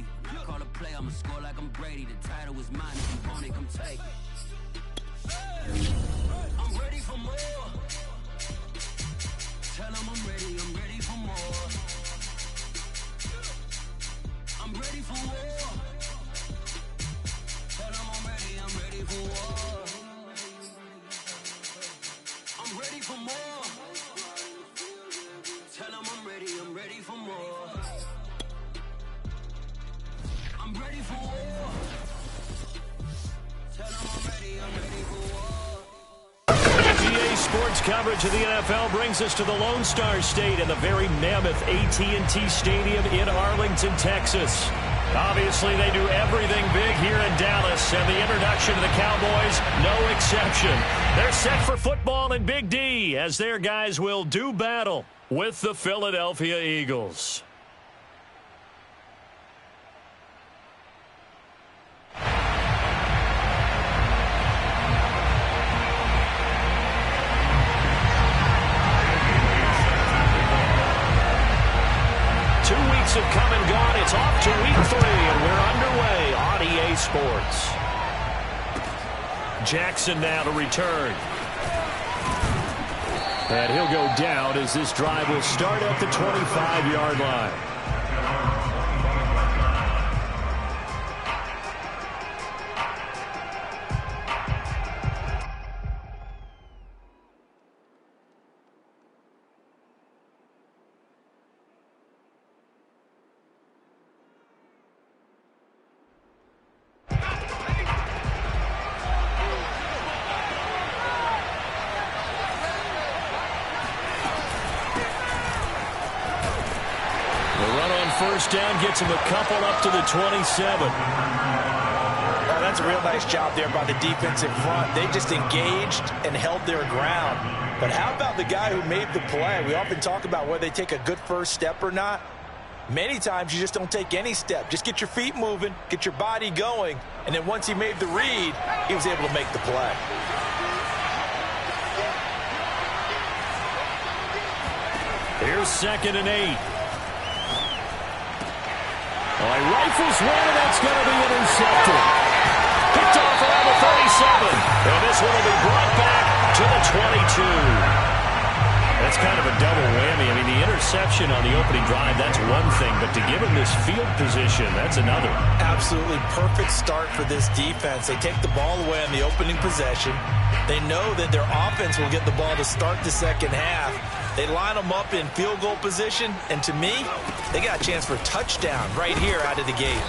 baby. Call a play, I'ma score like I'm Brady. The title is mine, if you want it, come take it. I'm ready for more. Tell them I'm ready for more. I'm ready for war. Tell them I'm ready for war. I'm ready for more. Tell them I'm ready for more. I'm ready for war. Tell them I'm ready for war. EA Sports coverage of the NFL brings us to the Lone Star State in the very mammoth AT&T Stadium in Arlington, Texas. Obviously, they do everything big here in Dallas, and the introduction of the Cowboys, no exception. They're set for football in Big D as their guys will do battle with the Philadelphia Eagles. Have come and gone. It's off to week 3, and we're underway on EA Sports. Jackson now to return. And he'll go down as this drive will start at the 25-yard line. First down gets him a couple up to the 27. Oh, that's a real nice job there by the defensive front. They just engaged and held their ground. But how about the guy who made the play? We often talk about whether they take a good first step or not. Many times you just don't take any step. Just get your feet moving, get your body going, and then once he made the read, he was able to make the play. Here's 2nd and 8. Well, he rifles one, and that's going to be intercepted. Picked off around the 37. And this one will be brought back to the 22. That's kind of a double whammy. I mean, the interception on the opening drive, that's one thing. But to give him this field position, that's another. Absolutely perfect start for this defense. They take the ball away on the opening possession. They know that their offense will get the ball to start the second half. They line them up in field goal position, and to me, they got a chance for a touchdown right here out of the gate.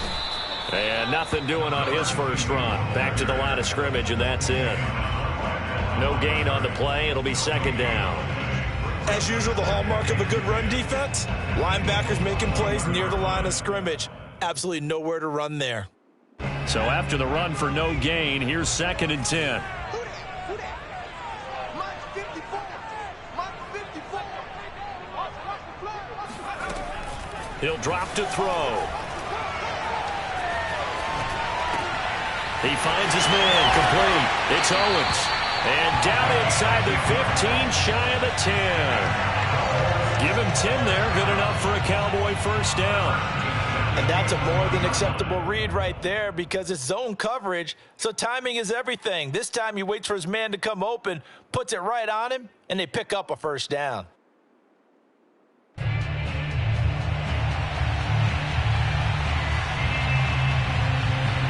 And nothing doing on his first run. Back to the line of scrimmage, and that's it. No gain on the play. It'll be 2nd down. As usual, the hallmark of a good run defense, linebackers making plays near the line of scrimmage. Absolutely nowhere to run there. So after the run for no gain, here's 2nd and 10. He'll drop to throw. He finds his man complete. It's Owens. And down inside the 15, shy of the 10. Give him 10 there. Good enough for a Cowboy first down. And that's a more than acceptable read right there because it's zone coverage, so timing is everything. This time he waits for his man to come open, puts it right on him, and they pick up a first down.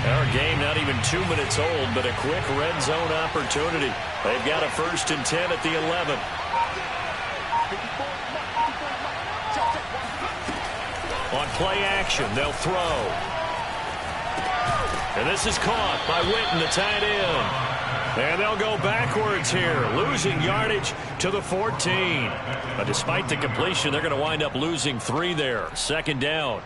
Our game not even 2 minutes old, but a quick red zone opportunity. They've got a 1st and 10 at the 11. On play action, they'll throw. And this is caught by Witten, the tight end. And they'll go backwards here, losing yardage to the 14. But despite the completion, they're going to wind up losing 3 there. 2nd down.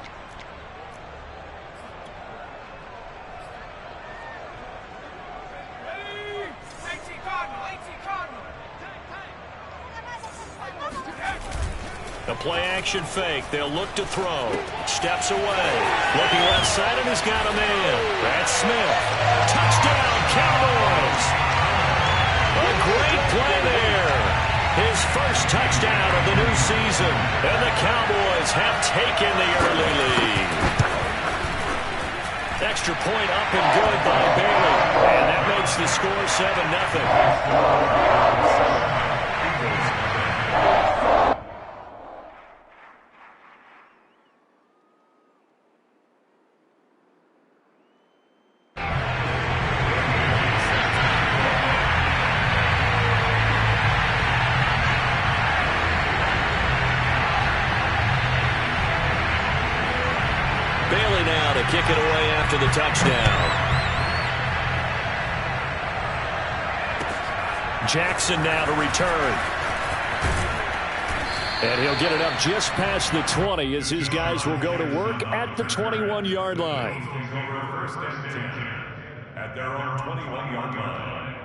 The play-action fake. They'll look to throw. Steps away. Looking left side, and he's got a man. That's Smith. Touchdown, Cowboys! A great play there. His first touchdown of the new season. And the Cowboys have taken the early lead. Extra point up and good by Bailey. And that makes the score 7-0. Bailey now to kick it away after the touchdown. Jackson now to return. And he'll get it up just past the 20 as his guys will go to work at the 21-yard line. At their own 21-yard line.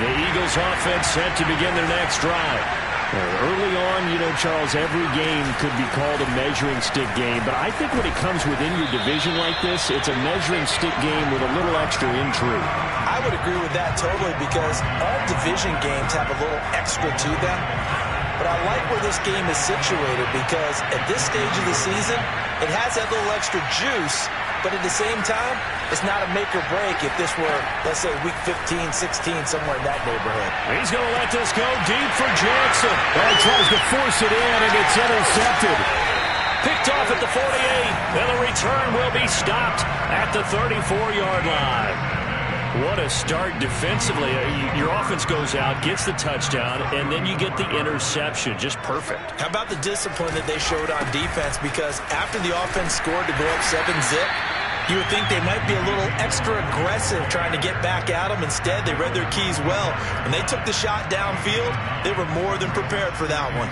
The Eagles offense set to begin their next drive. Early on, you know, Charles, every game could be called a measuring stick game. But I think when it comes within your division like this, it's a measuring stick game with a little extra intrigue. I would agree with that totally because all division games have a little extra to them. But I like where this game is situated because at this stage of the season, it has that little extra juice. But at the same time, it's not a make or break if this were, let's say, week 15, 16, somewhere in that neighborhood. He's going to let this go deep for Jackson. Well, he tries to force it in, and it's intercepted. Picked off at the 48, and the return will be stopped at the 34-yard line. What a start defensively. Your offense goes out, gets the touchdown, and then you get the interception. Just perfect. How about the discipline that they showed on defense? Because after the offense scored to go up 7-zip, you would think they might be a little extra aggressive trying to get back at them. Instead, they read their keys well. When they took the shot downfield, they were more than prepared for that one.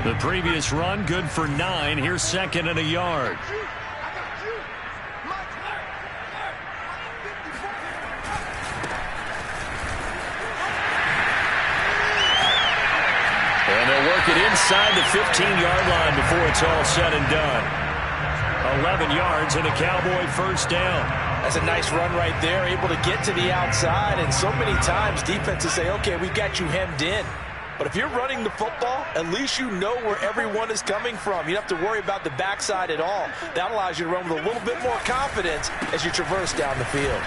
The previous run, good for 9. Here's second and a yard. And they'll work it inside the 15-yard line before it's all said and done. 11 yards and a Cowboy first down. That's a nice run right there, able to get to the outside. And so many times defenses say, okay, we've got you hemmed in. But if you're running the football, at least you know where everyone is coming from. You don't have to worry about the backside at all. That allows you to run with a little bit more confidence as you traverse down the field.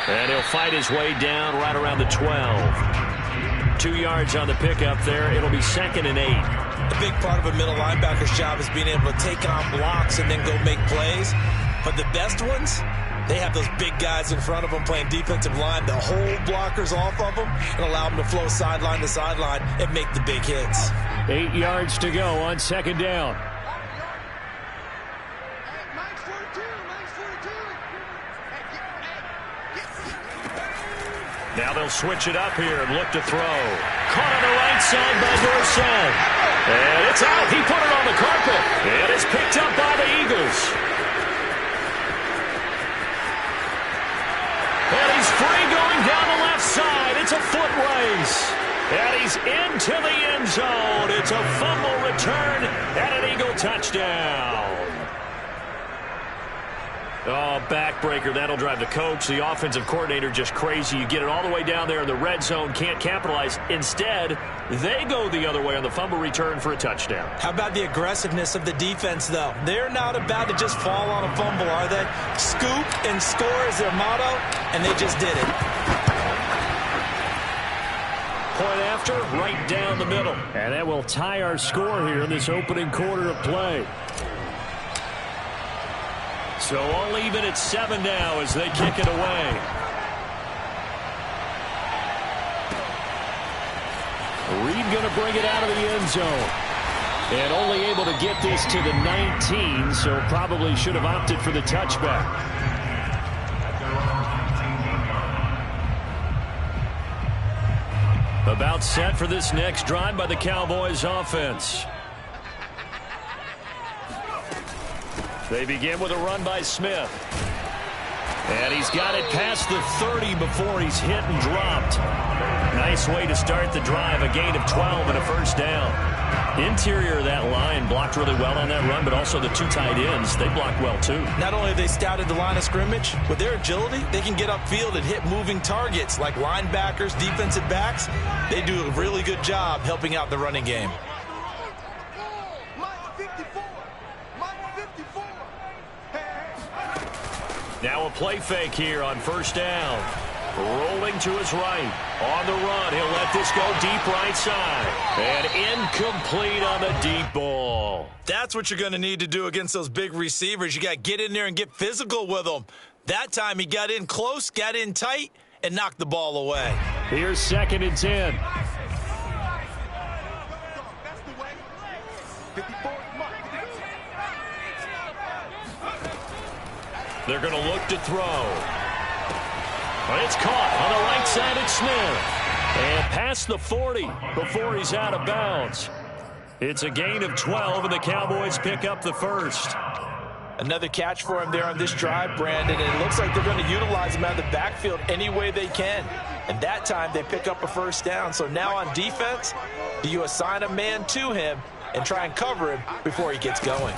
And he'll fight his way down right around the 12. 2 yards on the pickup there. It'll be second and 8. A big part of a middle linebacker's job is being able to take on blocks and then go make plays. But the best ones, they have those big guys in front of them playing defensive line that hold blockers off of them and allow them to flow sideline to sideline and make the big hits. 8 yards to go on second down. Now they'll switch it up here and look to throw. Caught on the right side by Dorsett. And it's out. He put it on the carpet. And it's picked up by the Eagles. And he's free going down the left side. It's a foot race. And he's into the end zone. It's a fumble return and an Eagle touchdown. Oh, backbreaker. That'll drive the coach, the offensive coordinator, just crazy. You get it all the way down there in the red zone, can't capitalize. Instead, they go the other way on the fumble return for a touchdown. How about the aggressiveness of the defense, though? They're not about to just fall on a fumble, are they? Scoop and score is their motto, and they just did it. Point after, right down the middle. And that will tie our score here in this opening quarter of play. So all even at 7 now as they kick it away. Reed going to bring it out of the end zone. And only able to get this to the 19, so probably should have opted for the touchback. About set for this next drive by the Cowboys offense. They begin with a run by Smith. And he's got it past the 30 before he's hit and dropped. Nice way to start the drive, a gain of 12 and a first down. Interior of that line blocked really well on that run, but also the two tight ends, they blocked well too. Not only have they scouted the line of scrimmage, with their agility, they can get upfield and hit moving targets like linebackers, defensive backs. They do a really good job helping out the running game. Now a play fake here on first down. Rolling to his right. On the run, he'll let this go deep right side. And incomplete on the deep ball. That's what you're going to need to do against those big receivers. You got to get in there and get physical with them. That time he got in close, got in tight, and knocked the ball away. Here's 2nd and 10. They're going to look to throw. But it's caught on the right side at Smith. And past the 40 before he's out of bounds. It's a gain of 12, and the Cowboys pick up the first. Another catch for him there on this drive, Brandon, and it looks like they're going to utilize him out of the backfield any way they can. And that time they pick up a first down. So now on defense, do you assign a man to him and try and cover him before he gets going?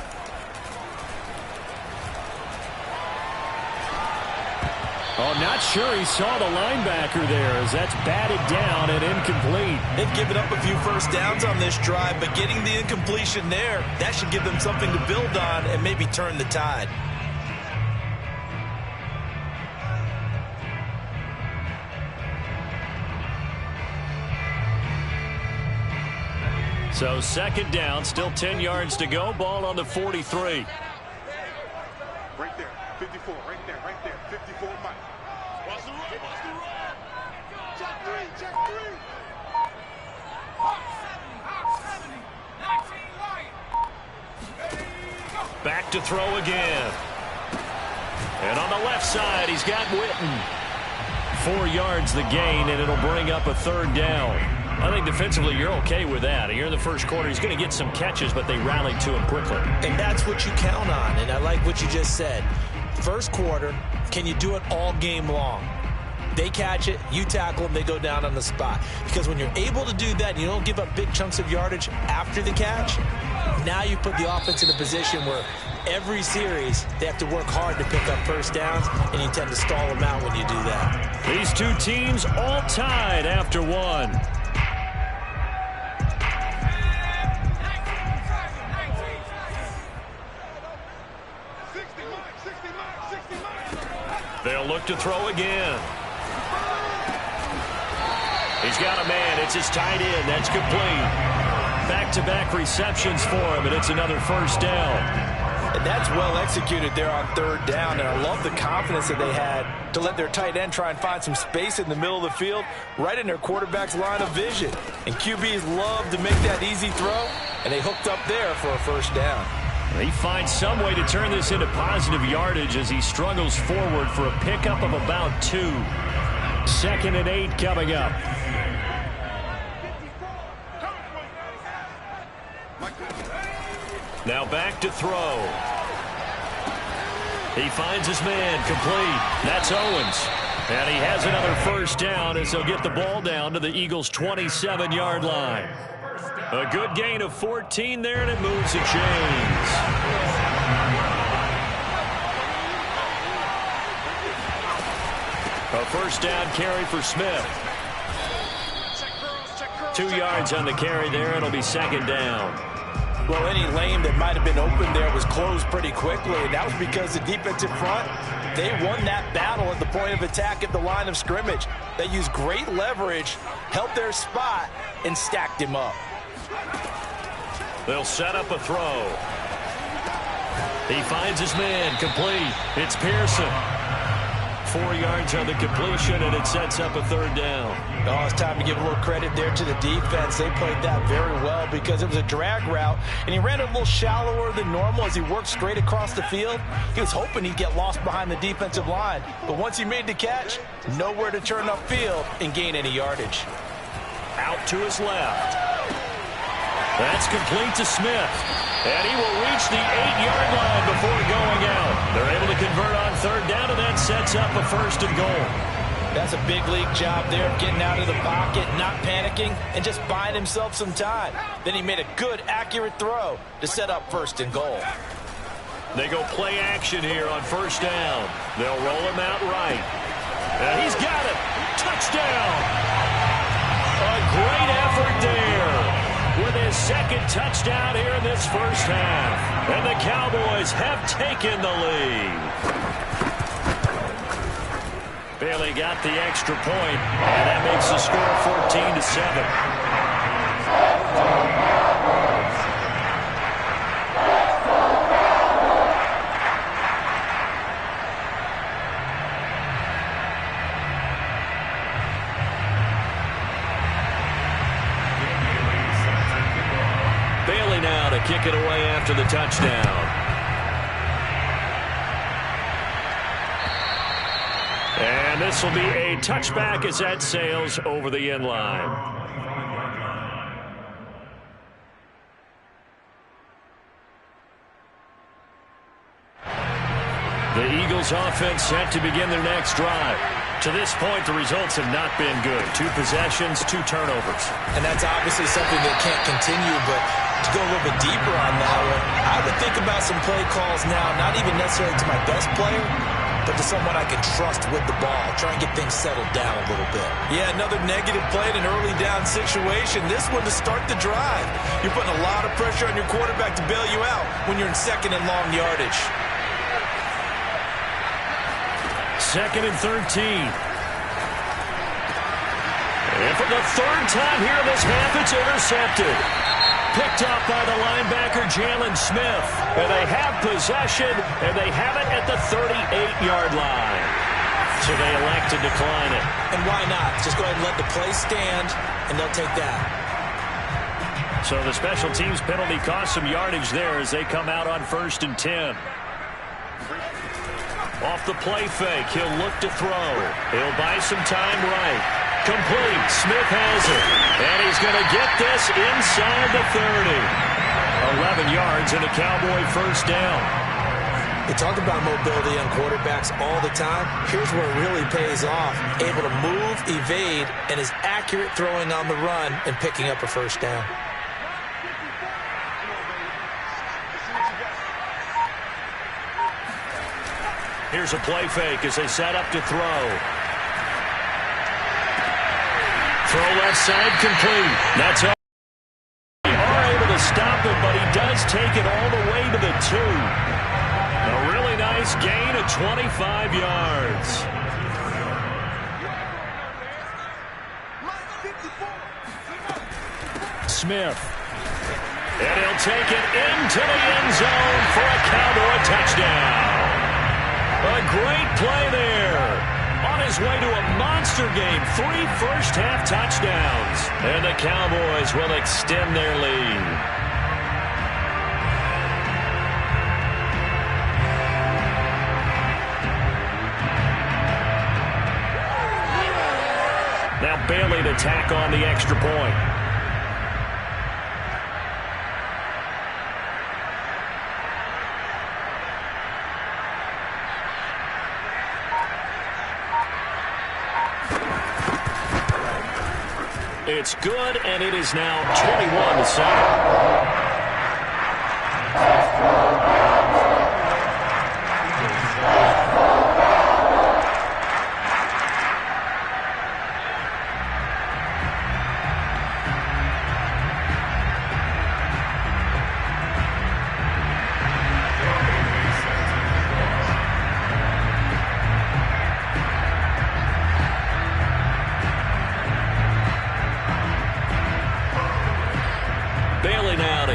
Oh, not sure he saw the linebacker there as that's batted down and incomplete. They've given up a few first downs on this drive, but getting the incompletion there, that should give them something to build on and maybe turn the tide. So 2nd down, still 10 yards to go. Ball on the 43. Right there, 54, right there, 54, Mike. Watch the run, Check three. Back to throw again. And on the left side, he's got Witten. 4 yards the gain, and it'll bring up a 3rd down. I think defensively you're okay with that. Here in the first quarter, he's going to get some catches, but they rallied to him quickly. And that's what you count on, and I like what you just said. First quarter, can you do it all game long? They catch it, you tackle them, they go down on the spot. Because when you're able to do that, you don't give up big chunks of yardage after the catch, now you put the offense in a position where every series they have to work hard to pick up first downs, and you tend to stall them out when you do that. These two teams all tied after one. They'll look to throw again. He's got a man. It's his tight end. That's complete. Back-to-back receptions for him, and it's another first down. And that's well executed there on 3rd down, and I love the confidence that they had to let their tight end try and find some space in the middle of the field, right in their quarterback's line of vision. And QBs love to make that easy throw, and they hooked up there for a first down. He finds some way to turn this into positive yardage as he struggles forward for a pickup of about 2. 2nd and 8 coming up. Now back to throw. He finds his man complete. That's Owens. And he has another first down as he'll get the ball down to the Eagles' 27-yard line. A good gain of 14 there, and it moves the chains. A first down carry for Smith. 2 yards on the carry there. It'll be 2nd down. Well, any lane that might have been open there was closed pretty quickly, and that was because the defensive front, they won that battle at the point of attack at the line of scrimmage. They used great leverage, held their spot, and stacked him up. They'll set up a throw. He finds his man complete. It's Pearson. 4 yards on the completion, and it sets up a 3rd down. Oh, it's time to give a little credit there to the defense. They played that very well because it was a drag route, and he ran it a little shallower than normal as he worked straight across the field. He was hoping he'd get lost behind the defensive line, but once he made the catch, nowhere to turn upfield and gain any yardage. Out to his left. That's complete to Smith. And he will reach the 8-yard line before going out. They're able to convert on 3rd down, and that sets up a 1st and goal. That's a big league job there of getting out of the pocket, not panicking, and just buying himself some time. Then he made a good, accurate throw to set up first and goal. They go play action here on first down. They'll roll him out right. And he's got it. Touchdown. A great effort there with his second touchdown here in this first half. And the Cowboys have taken the lead. Bailey got the extra point, and that makes the score 14-7. Bailey now to kick it away after the touchdown. And this will be a touchback as that sails over the end line. The Eagles offense set to begin their next drive. To this point, the results have not been good. 2 possessions, 2 turnovers. And that's obviously something that can't continue, but to go a little bit deeper on that one, I would think about some play calls now, not even necessarily to my best player, but to someone I can trust with the ball. Try and get things settled down a little bit. Yeah, another negative play in an early down situation. This one to start the drive. You're putting a lot of pressure on your quarterback to bail you out when you're in second and long yardage. 2nd and 13. And for the 3rd time here this half, it's intercepted. Picked up by the linebacker, Jalen Smith. And they have possession, and they have it at the 38-yard line. So they elect to decline it. And why not? Just go ahead and let the play stand, and they'll take that. So the special teams penalty cost some yardage there as they come out on 1st and 10. Off the play fake, he'll look to throw. He'll buy some time right. Complete. Smith has it. And he's going to get this inside the 30. 11 yards and a Cowboy first down. They talk about mobility on quarterbacks all the time. Here's where it really pays off. Able to move, evade, and is accurate throwing on the run and picking up a first down. Here's a play fake as they set up to throw. Throw left side complete. That's all. They are able to stop him, but he does take it all the way to the 2. A really nice gain of 25 yards. Smith. And he'll take it into the end zone for a Cowboy touchdown. A great play there. On his way to a monster game, 3 first-half touchdowns. And the Cowboys will extend their lead. Now Bailey to tack on the extra point. It's good, and it is now 21-7.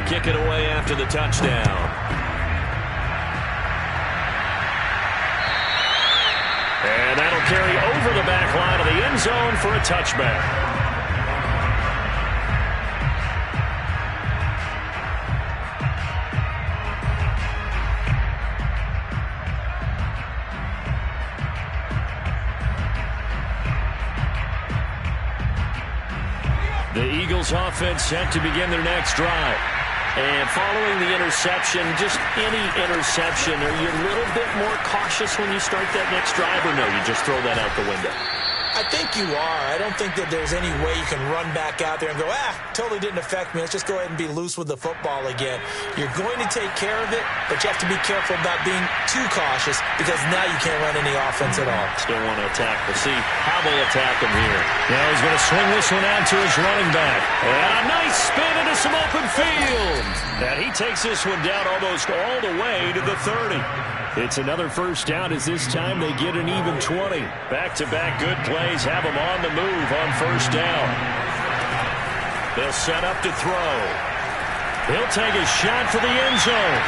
Kick it away after the touchdown. And that'll carry over the back line of the end zone for a touchback. The Eagles offense set to begin their next drive. And following the interception, just any interception, are you a little bit more cautious when you start that next drive, or no, you just throw that out the window? I think you are. I don't think that there's any way you can run back out there and go, totally didn't affect me. Let's just go ahead and be loose with the football again. You're going to take care of it, but you have to be careful about being too cautious because now you can't run any offense at all. Still want to attack. We'll see how they attack him here. Now he's going to swing this one out to his running back. And a nice spin into some open field. And he takes this one down almost all the way to the 30. It's another first down as this time they get an even 20. Back-to-back good plays have them on the move on first down. They'll set up to throw. He'll take a shot for the end zone.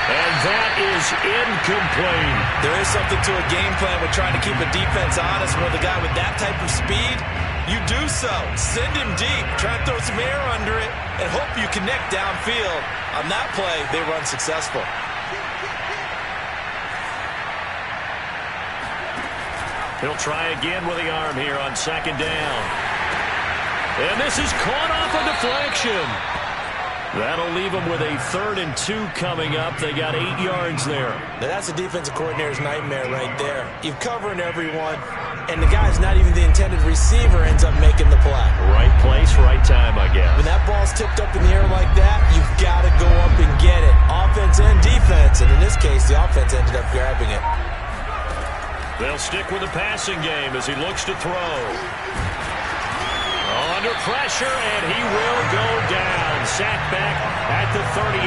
And that is incomplete. There is something to a game plan with trying to keep a defense honest. With a guy with that type of speed, you do so. Send him deep. Try and throw some air under it and hope you connect downfield. On that play, they run successful. He'll try again with the arm here on second down. And this is caught off a deflection. That'll leave them with a 3rd and 2 coming up. They got 8 yards there. Now that's a defensive coordinator's nightmare right there. You're covering everyone, and the guy's not even the intended receiver ends up making the play. Right place, right time, I guess. When that ball's tipped up in the air like that, you've got to go up and get it. Offense and defense, and in this case, the offense ended up grabbing it. They'll stick with the passing game as he looks to throw. Under pressure, and he will go down. Sacked back at the 38.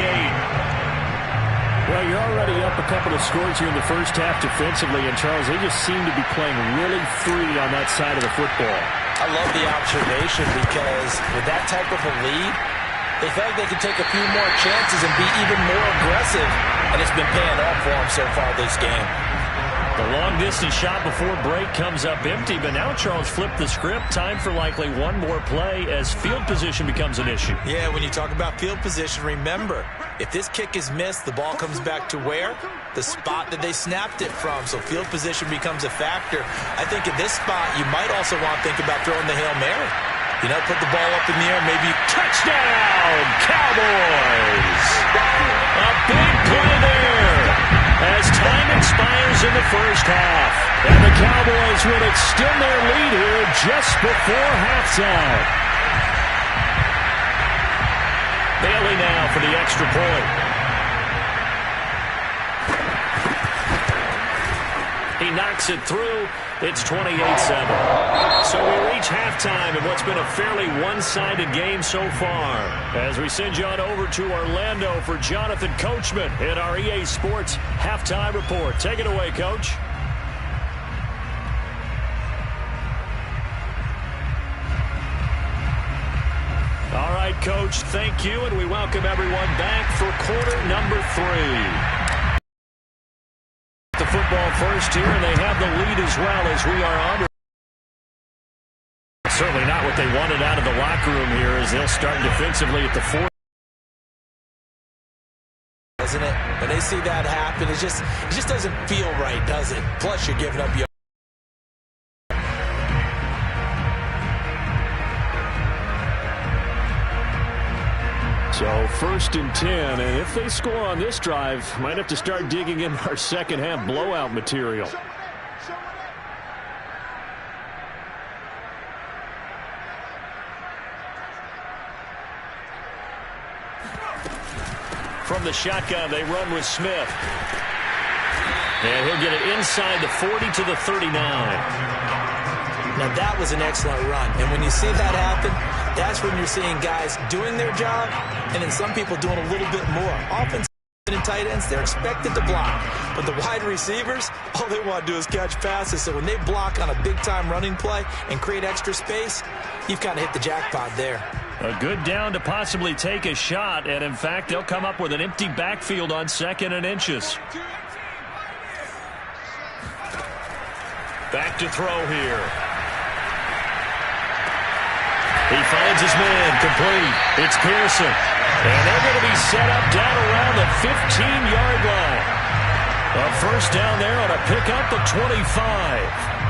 Well, you're already up a couple of scores here in the first half defensively, and Charles, they just seem to be playing really free on that side of the football. I love the observation because with that type of a lead, they felt like they could take a few more chances and be even more aggressive, and it's been paying off for them so far this game. The long-distance shot before break comes up empty, but now Charles flipped the script. Time for likely one more play as field position becomes an issue. Yeah, when you talk about field position, remember, if this kick is missed, the ball comes back to where? The spot that they snapped it from. So field position becomes a factor. I think at this spot, you might also want to think about throwing the Hail Mary. You know, put the ball up in the air, maybe touchdown, Cowboys! A big play there as time expires in the first half. And the Cowboys will extend their lead here just before halftime. Bailey now for the extra point. He knocks it through. It's 28-7. So we reach halftime in what's been a fairly one-sided game so far. As we send you on over to Orlando for Jonathan Coachman in our EA Sports Halftime Report. Take it away, Coach. All right, Coach, thank you, and we welcome everyone back for quarter number 3. The football first here, and they have the lead as well as we are on. Certainly not what they wanted out of the locker room here as they'll start defensively at the 4. Isn't it? When they see that happen, it just doesn't feel right, does it? Plus, you're giving up your... So 1st and 10, and if they score on this drive, might have to start digging in our second half blowout material. From the shotgun, they run with Smith. And he'll get it inside the 40 to the 39. Now, that was an excellent run. And when you see that happen, that's when you're seeing guys doing their job and then some people doing a little bit more. Offensive and tight ends, they're expected to block. But the wide receivers, all they want to do is catch passes. So when they block on a big-time running play and create extra space, you've kind of hit the jackpot there. A good down to possibly take a shot. And, in fact, they'll come up with an empty backfield on 2nd and inches. Back to throw here. He finds his man complete. It's Pearson. And they're going to be set up down around the 15-yard line. A first down there on a pickup at 25.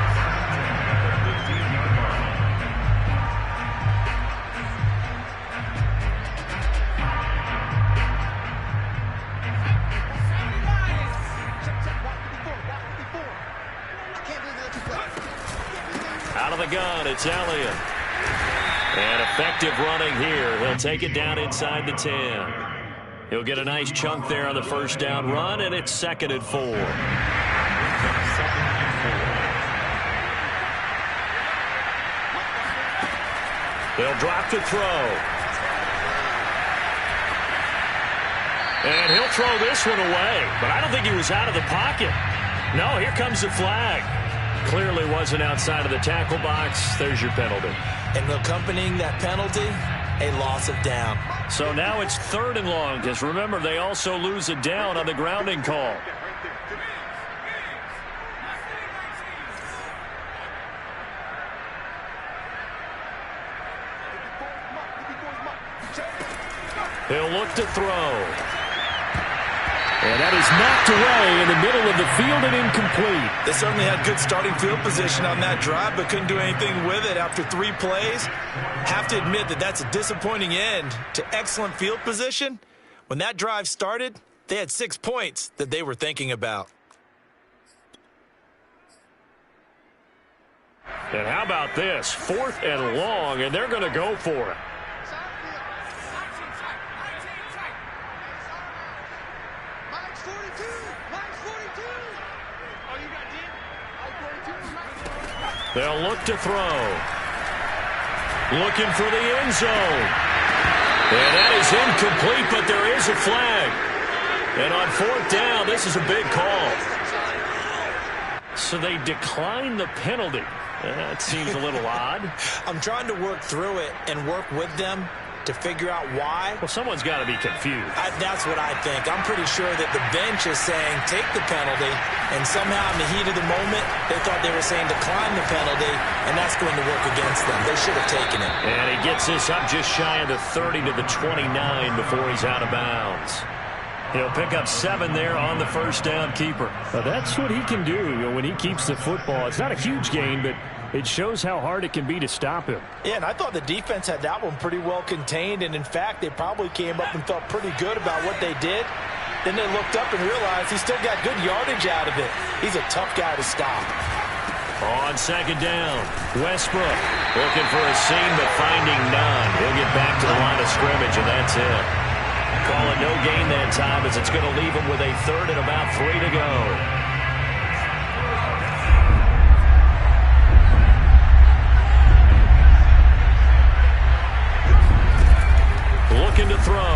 the gun. It's Elliott. And effective running here. He'll take it down inside the 10. He'll get a nice chunk there on the first down run, and it's 2nd and 4. They'll drop to throw. And he'll throw this one away. But I don't think he was out of the pocket. No, here comes the flag. Clearly wasn't outside of the tackle box. There's your penalty. And accompanying that penalty, a loss of down. So now it's 3rd and long, because remember, they also lose a down on the grounding call. He'll look to throw. And that is knocked away in the middle of the field and incomplete. They certainly had good starting field position on that drive, but couldn't do anything with it after 3 plays. Have to admit that that's a disappointing end to excellent field position. When that drive started, they had 6 points that they were thinking about. And how about this? 4th and long, and they're going to go for it. They'll look to throw. Looking for the end zone. And that is incomplete, but there is a flag. And on 4th down, this is a big call. So they decline the penalty. That seems a little odd. I'm trying to work through it and work with them to figure out why. Well, someone's got to be confused. That's what I think. I'm pretty sure that the bench is saying take the penalty, and somehow in the heat of the moment, they thought they were saying decline the penalty, and that's going to work against them. They should have taken it. And he gets this up just shy of the 30 to the 29 before he's out of bounds. He'll pick up 7 there on the first down keeper. Well, that's what he can do when he keeps the football. It's not a huge gain, but it shows how hard it can be to stop him. Yeah, and I thought the defense had that one pretty well contained, and in fact, they probably came up and felt pretty good about what they did. Then they looked up and realized he still got good yardage out of it. He's a tough guy to stop. On 2nd down, Westbrook looking for a seam, but finding none. He'll get back to the line of scrimmage, and that's it. Call it no gain that time, as it's going to leave him with a 3rd and about 3 to go. Looking to throw.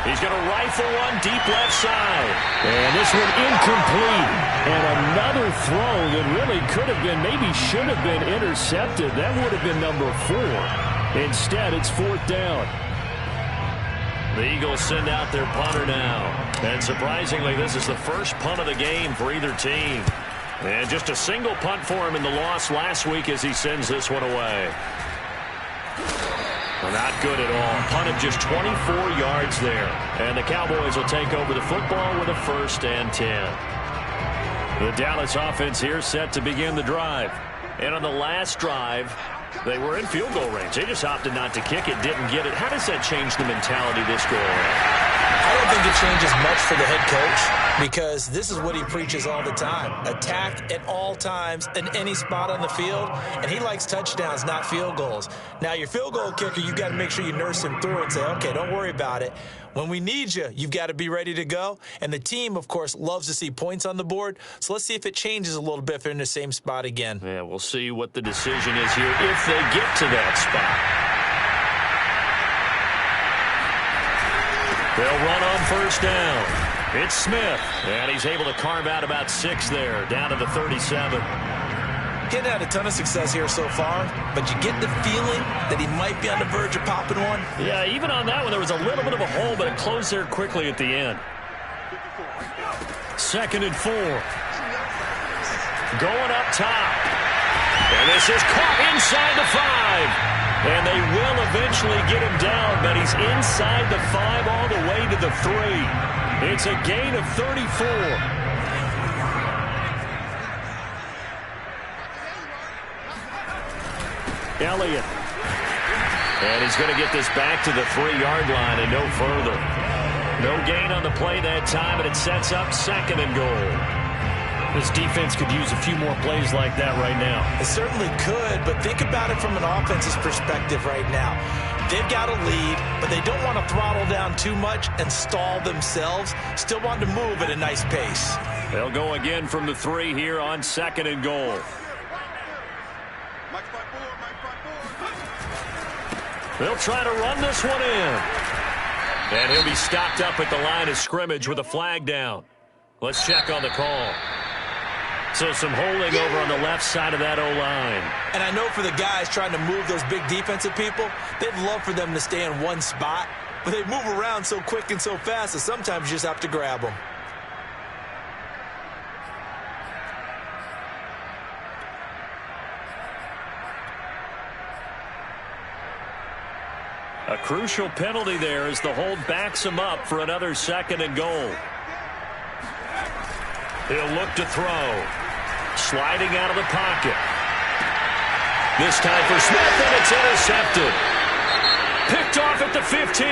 He's going to rifle one deep left side. And this one incomplete. And another throw that really could have been, maybe should have been intercepted. That would have been number 4. Instead, it's 4th down. The Eagles send out their punter now. And surprisingly, this is the first punt of the game for either team. And just a single punt for him in the loss last week as he sends this one away. Not good at all. Punted just 24 yards there. And the Cowboys will take over the football with a 1st and 10. The Dallas offense here set to begin the drive. And on the last drive, they were in field goal range. They just opted not to kick it, didn't get it. How does that change the mentality this go around? I don't think it changes much for the head coach, because this is what he preaches all the time. Attack at all times in any spot on the field, and he likes touchdowns, not field goals. Now, your field goal kicker, you've got to make sure you nurse him through and say, okay, don't worry about it. When we need you, you've got to be ready to go. And the team, of course, loves to see points on the board. So let's see if it changes a little bit if they're in the same spot again. Yeah, we'll see what the decision is here if they get to that spot. They'll run on 1st down. It's Smith, and he's able to carve out about 6 there, down to the 37. He hadn't had a ton of success here so far, but you get the feeling that he might be on the verge of popping one. Yeah, even on that one, there was a little bit of a hole, but it closed there quickly at the end. 2nd and 4. Going up top. And this is caught inside the 5. And they will eventually get him down, but he's inside the 5 all the way to the 3. It's a gain of 34. Elliott. And he's going to get this back to the 3-yard line and no further. No gain on the play that time, and it sets up 2nd and goal. This defense could use a few more plays like that right now. It certainly could, but think about it from an offense's perspective right now. They've got a lead, but they don't want to throttle down too much and stall themselves. Still want to move at a nice pace. They'll go again from the 3 here on 2nd and goal. They'll try to run this one in. And he'll be stopped up at the line of scrimmage with a flag down. Let's check on the call. So some holding over on the left side of that O-line. And I know for the guys trying to move those big defensive people, they'd love for them to stay in one spot. But they move around so quick and so fast that sometimes you just have to grab them. A crucial penalty there as the hold backs him up for another 2nd and goal. He'll look to throw. Sliding out of the pocket. This time for Smith, and it's intercepted. Picked off at the 15.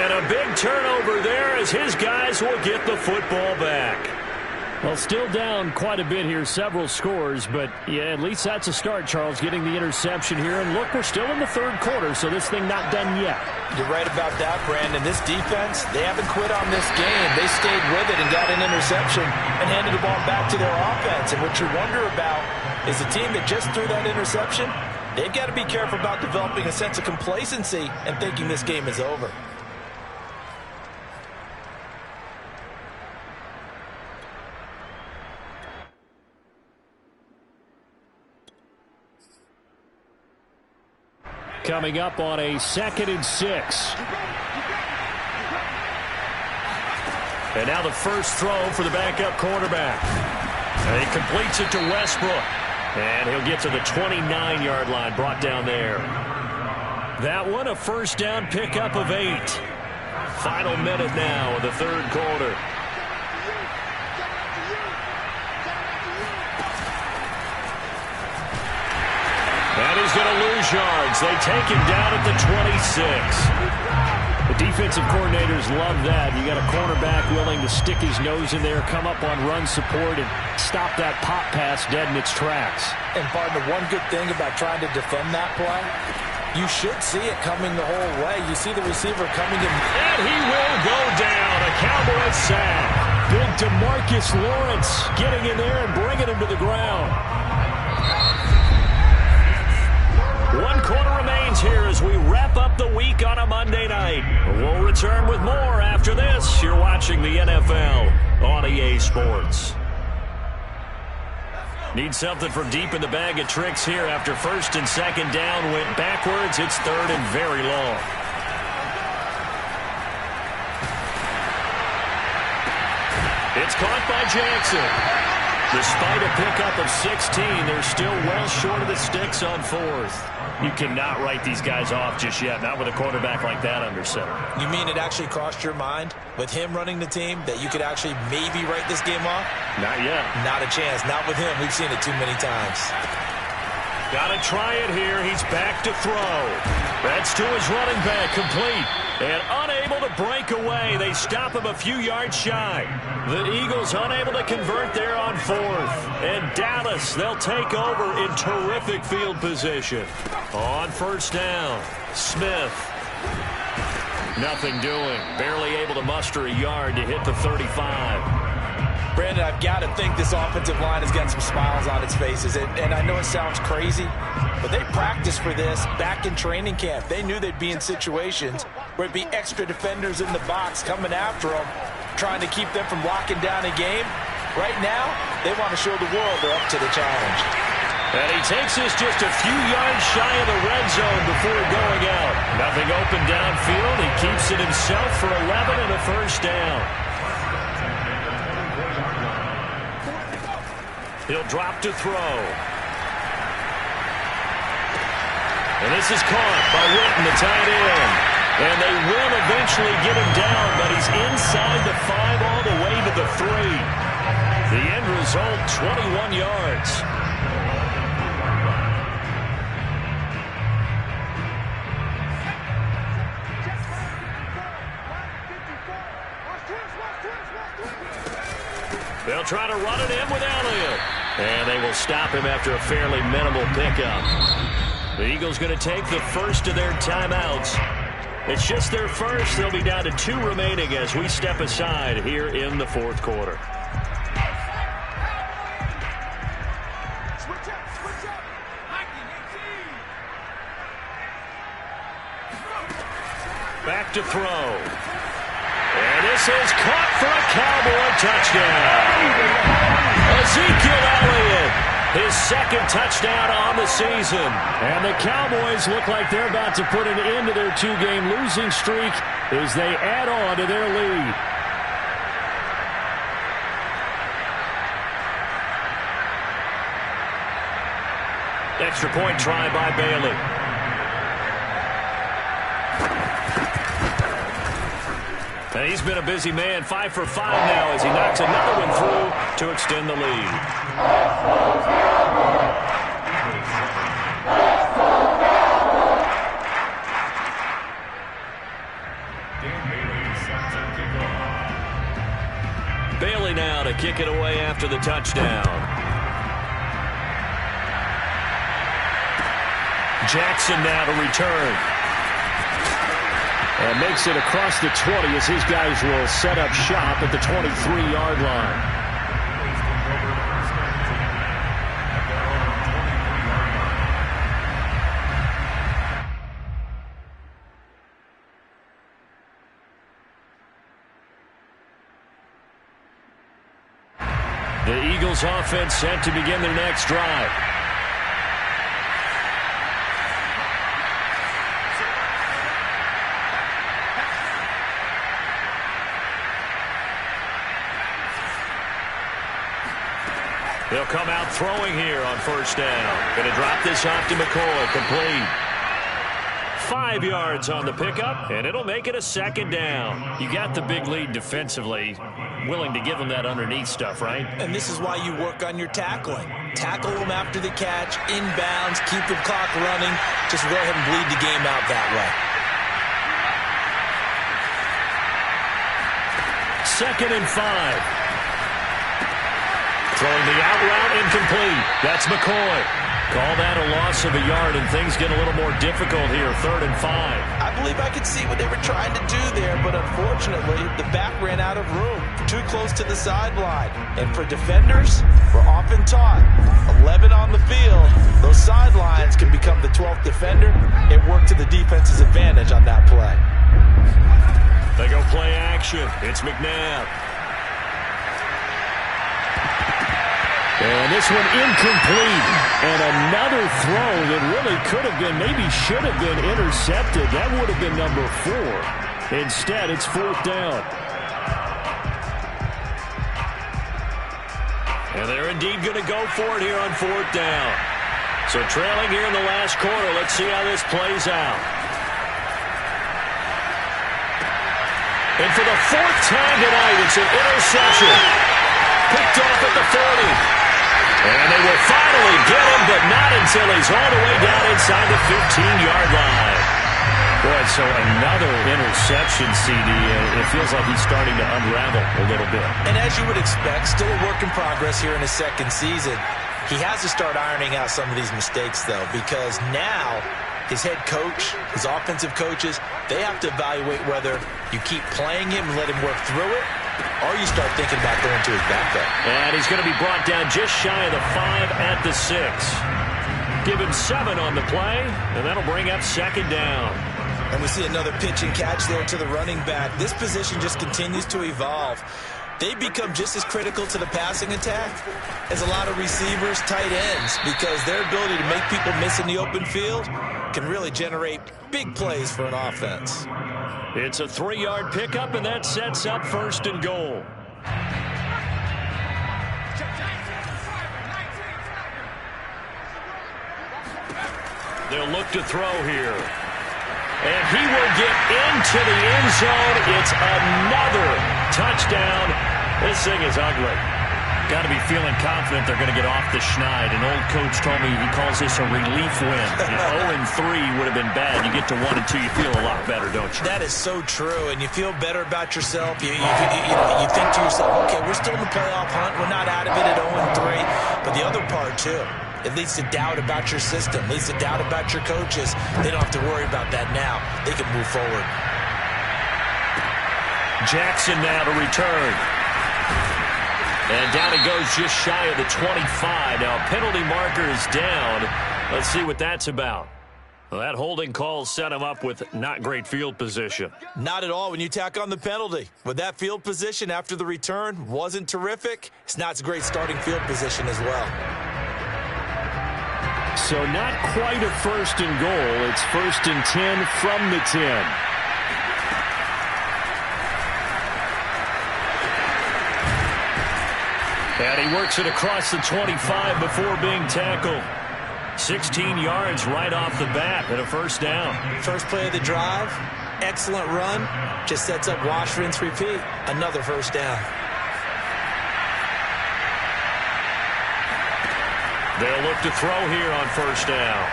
And a big turnover there as his guys will get the football back. Well, still down quite a bit here, several scores, but yeah, at least that's a start, Charles, getting the interception here. And look, we're still in the 3rd quarter, so this thing not done yet. You're right about that, Brandon. This defense, they haven't quit on this game. They stayed with it and got an interception and handed the ball back to their offense. And what you wonder about is the team that just threw that interception, they've got to be careful about developing a sense of complacency and thinking this game is over. Coming up on a 2nd and 6. And now the first throw for the backup quarterback. And he completes it to Westbrook. And he'll get to the 29-yard line, brought down there. That one a first down pickup of 8. Final minute now of the 3rd quarter. And he's going to lose yards. They take him down at the 26. The defensive coordinators love that. You got a cornerback willing to stick his nose in there, come up on run support, and stop that pop pass dead in its tracks. And partner, one good thing about trying to defend that play, you should see it coming the whole way. You see the receiver coming in. And he will go down. A Cowboy sack. Big DeMarcus Lawrence getting in there and bringing him to the ground. 1 quarter remains here as we wrap up the week on a Monday night. We'll return with more after this. You're watching the NFL on EA Sports. Need something from deep in the bag of tricks here after 1st and 2nd down. Went backwards. It's 3rd and very long. It's caught by Jackson. Despite a pickup of 16, they're still well short of the sticks on 4th. You cannot write these guys off just yet, not with a quarterback like that under center. You mean it actually crossed your mind with him running the team that you could actually maybe write this game off? Not yet. Not a chance. Not with him. We've seen it too many times. Got to try it here. He's back to throw. That's to his running back, complete. And unable to break away. They stop him a few yards shy. The Eagles unable to convert there on 4th. And Dallas, they'll take over in terrific field position. On 1st down, Smith. Nothing doing. Barely able to muster a yard to hit the 35. Brandon, I've got to think this offensive line has got some smiles on its faces. And I know it sounds crazy, but they practiced for this back in training camp. They knew they'd be in situations where it'd be extra defenders in the box coming after them, trying to keep them from locking down a game. Right now, they want to show the world they're up to the challenge. And he takes us just a few yards shy of the red zone before going out. Nothing open downfield. He keeps it himself for 11 and a first down. He'll drop to throw. And this is caught by Witten, the tight end. And they will eventually get him down, but he's inside the 5 all the way to the 3. The end result, 21 yards. They'll They'll try to run it in with Elliott. And they will stop him after a fairly minimal pickup. The Eagles going to take the first of their timeouts. It's just their first. They'll be down to 2 remaining as we step aside here in the fourth quarter. Back to throw. And this is caught for a Cowboy touchdown. Ezekiel Elliott, his second touchdown on the season. And the Cowboys look like they're about to put an end to their 2-game losing streak as they add on to their lead. Extra point try by Bailey. And he's been a busy man, 5 for 5 now as he knocks another one through to extend the lead. Bailey now to kick it away after the touchdown. Jackson now to return. And makes it across the 20 as his guys will set up shop at the 23-yard line. The Eagles offense set to begin their next drive. They'll come out throwing here on first down. Going to drop this off to McCoy. Complete. 5 yards on the pickup, and it'll make it a second down. You got the big lead defensively. Willing to give them that underneath stuff, right? And this is why you work on your tackling. Tackle them after the catch, inbounds, keep the clock running. Just go ahead and bleed the game out that way. 2nd and 5. Throwing the out route incomplete. That's McCoy. Call that a loss of a yard, and things get a little more difficult here. 3rd and 5. I believe I could see what they were trying to do there, but unfortunately, the back ran out of room. Too close to the sideline. And for defenders, we're often taught 11 on the field. Those sidelines can become the 12th defender. It worked to the defense's advantage on that play. They go play action. It's McNabb. And this one incomplete. And another throw that really could have been, maybe should have been intercepted. That would have been number 4. Instead, it's 4th down. And they're indeed going to go for it here on 4th down. So trailing here in the last quarter. Let's see how this plays out. And for the 4th time tonight, it's an interception. Picked off at the 40. And they will finally get him, but not until he's all the way down inside the 15-yard line. Boy, so another interception, CD. It feels like he's starting to unravel a little bit. And as you would expect, still a work in progress here in his 2nd season. He has to start ironing out some of these mistakes, though, because now his head coach, his offensive coaches, they have to evaluate whether you keep playing him and let him work through it, or you start thinking about going to his backup. And he's going to be brought down just shy of the 5 at the 6. Given 7 on the play, and that'll bring up 2nd down. And we see another pitch and catch there to the running back. This position just continues to evolve. They become just as critical to the passing attack as a lot of receivers, tight ends, because their ability to make people miss in the open field can really generate big plays for an offense. It's a 3-yard pickup, and that sets up 1st and goal. They'll look to throw here. And he will get into the end zone. It's another touchdown. This thing is ugly. Got to be feeling confident they're going to get off the schneid. An old coach told me he calls this a relief win. 0-3 would have been bad. You get to 1-2, you feel a lot better, don't you? That is so true, and you feel better about yourself. You think to yourself, okay, we're still in the playoff hunt. We're not out of it at 0-3. But the other part, too, it leads to doubt about your system, leads to doubt about your coaches. They don't have to worry about that now. They can move forward. Jackson now to return. And down he goes just shy of the 25. Now penalty marker is down. Let's see what that's about. Well, that holding call set him up with not great field position. Not at all when you tack on the penalty. With that field position after the return wasn't terrific. It's not a great starting field position as well. So not quite a 1st and goal. It's 1st and 10 from the 10. And he works it across the 25 before being tackled. 16 yards right off the bat and a 1st down. First play of the drive, excellent run. Just sets up wash, rinse, repeat. Another 1st down. They'll look to throw here on 1st down.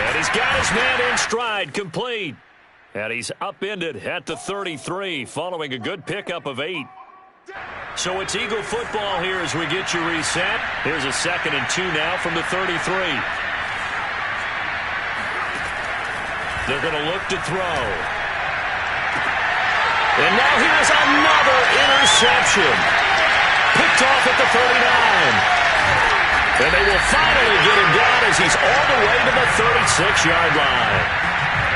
And he's got his man in stride, complete. And he's upended at the 33 following a good pickup of 8. So it's Eagle football here as we get you reset. Here's a 2nd and 2 now from the 33. They're going to look to throw. And now here's another interception. Picked off at the 39. And they will finally get him down as he's all the way to the 36-yard line.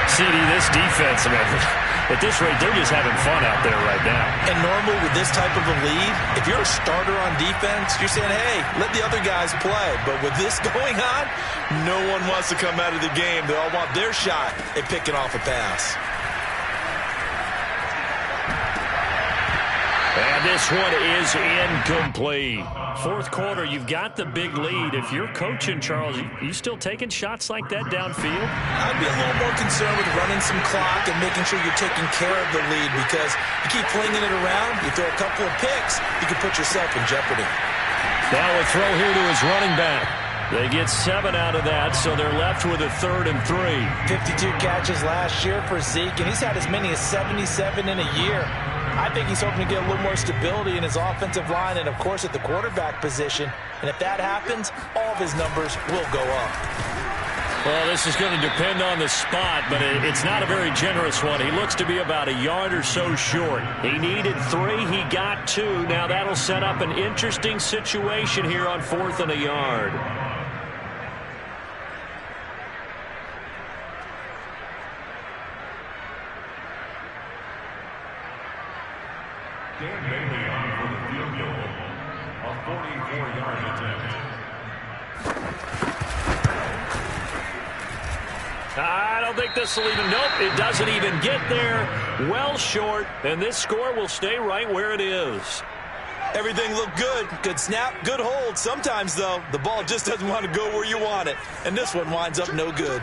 CD, this defense, at this rate, they're just having fun out there right now. And normally with this type of a lead, if you're a starter on defense, you're saying, hey, let the other guys play. But with this going on, no one wants to come out of the game. They all want their shot at picking off a pass. And this one is incomplete. 4th quarter, you've got the big lead. If you're coaching, Charles, you still taking shots like that downfield? I'd be a little more concerned with running some clock and making sure you're taking care of the lead, because you keep flinging it around, you throw a couple of picks, you can put yourself in jeopardy. Now a throw here to his running back. They get 7 out of that, so they're left with a 3rd and 3. 52 catches last year for Zeke, and he's had as many as 77 in a year. I think he's hoping to get a little more stability in his offensive line and, of course, at the quarterback position. And if that happens, all of his numbers will go up. Well, this is going to depend on the spot, but it's not a very generous one. He looks to be about a yard or so short. He needed 3. He got 2. Now that'll set up an interesting situation here on 4th and a yard. Dan Bailey on for the field goal. A 44-yard attempt. I don't think this will even, nope, it doesn't even get there. Well short, and this score will stay right where it is. Everything looked good. Good snap, good hold. Sometimes, though, the ball just doesn't want to go where you want it. And this one winds up no good.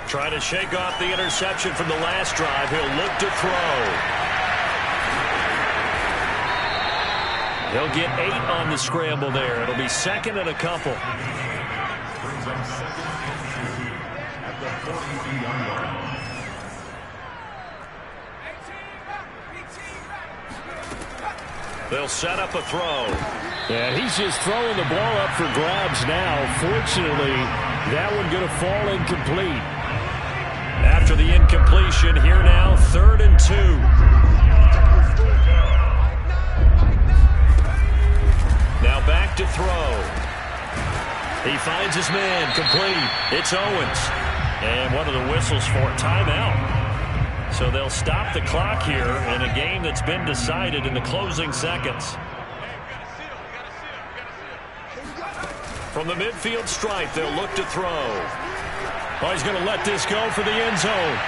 Trying to shake off the interception from the last drive. He'll look to throw. He'll get 8 on the scramble there. It'll be 2nd and a couple. Brings up 2nd and 2 at the 42-yard line. They'll set up a throw. And he's just throwing the ball up for grabs now. Fortunately, that one going to fall incomplete. After the incompletion, here now, 3rd and 2. Now back to throw. He finds his man, complete. It's Owens. And one of the whistles for timeout. So they'll stop the clock here in a game that's been decided in the closing seconds. From the midfield stripe, they'll look to throw. Oh, he's going to let this go for the end zone.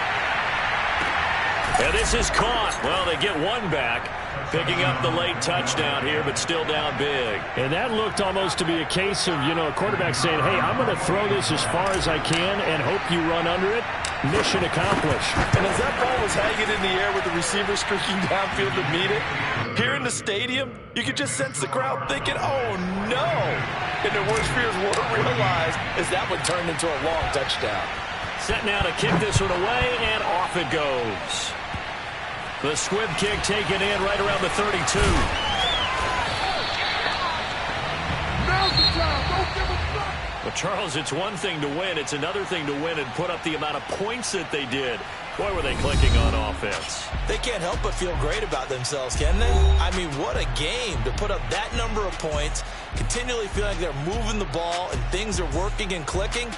And this is caught. Well, they get 1 back. Picking up the late touchdown here, but still down big. And that looked almost to be a case of, a quarterback saying, hey, I'm going to throw this as far as I can and hope you run under it. Mission accomplished. And as that ball was hanging in the air with the receiver streaking downfield to meet it, here in the stadium, you could just sense the crowd thinking, oh, no. And their worst fears were realized as that one turned into a long touchdown. Set now to kick this one away, and off it goes. The squib kick taken in right around the 32. Now's the time. Don't give them up. Well, Charles, it's one thing to win. It's another thing to win and put up the amount of points that they did. Boy, were they clicking on offense. They can't help but feel great about themselves, can they? I mean, what a game to put up that number of points, continually feeling like they're moving the ball and things are working and clicking.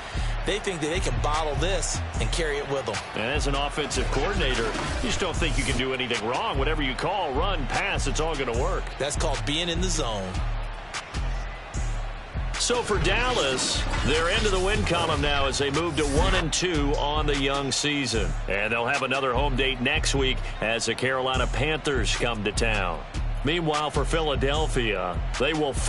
They think that they can bottle this and carry it with them. And as an offensive coordinator, you just don't think you can do anything wrong. Whatever you call, run, pass, it's all going to work. That's called being in the zone. So for Dallas, they're into the win column now as they move to 1-2 on the young season. And they'll have another home date next week as the Carolina Panthers come to town. Meanwhile, for Philadelphia, they will